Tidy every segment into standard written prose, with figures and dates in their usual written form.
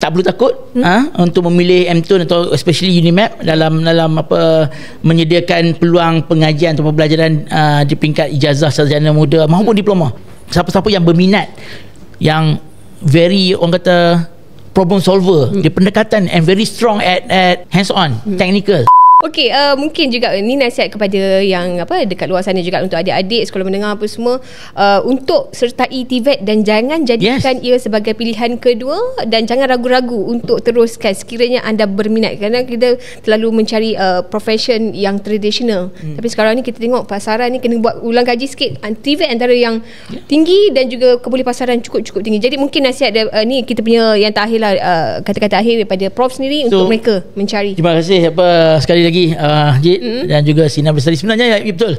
tak perlu takut untuk memilih MTun atau especially Unimap dalam apa menyediakan peluang pengajian atau pembelajaran di peringkat ijazah sarjana muda maupun diploma. Siapa-siapa yang berminat, yang very orang kata problem solver, dia pendekatan and very strong at hands on technical. Okey, mungkin juga ni nasihat kepada yang dekat luar sana juga untuk adik-adik sekolah menengah apa semua, untuk sertai TVET dan jangan jadikan ia sebagai pilihan kedua dan jangan ragu-ragu untuk teruskan sekiranya anda berminat, kerana kita terlalu mencari profession yang tradisional. Tapi sekarang ni kita tengok pasaran ni kena buat ulang kaji sikit. TVET antara yang tinggi dan juga keboleh pasaran cukup tinggi. Jadi mungkin nasihat ni kita punya yang terakhir lah, kata-kata akhir daripada Prof sendiri untuk mereka mencari. Terima kasih sekali lagi Jid dan juga Sina Bersari. Sebenarnya betul,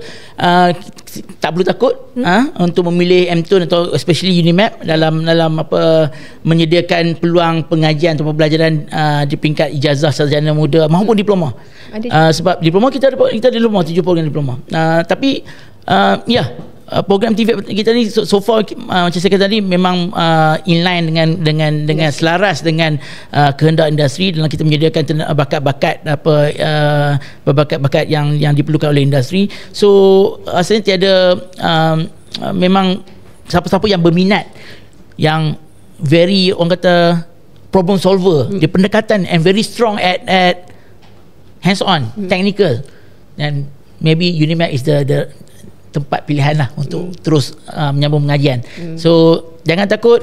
tak perlu takut untuk memilih MTun atau especially Unimap dalam apa menyediakan peluang pengajian atau pembelajaran di peringkat ijazah sarjana muda maupun diploma. Sebab diploma kita ada diploma 7 program diploma. Tapi program TVET kita ni so far macam saya kata tadi memang inline dengan selaras dengan kehendak industri, dalam kita menyediakan bakat-bakat bakat-bakat yang diperlukan oleh industri. So rasanya tiada memang siapa-siapa yang berminat, yang very orang kata problem solver, dia pendekatan and very strong at hands on technical, dan maybe Unimap is the tempat pilihan lah untuk terus menyambung pengajian. So jangan takut.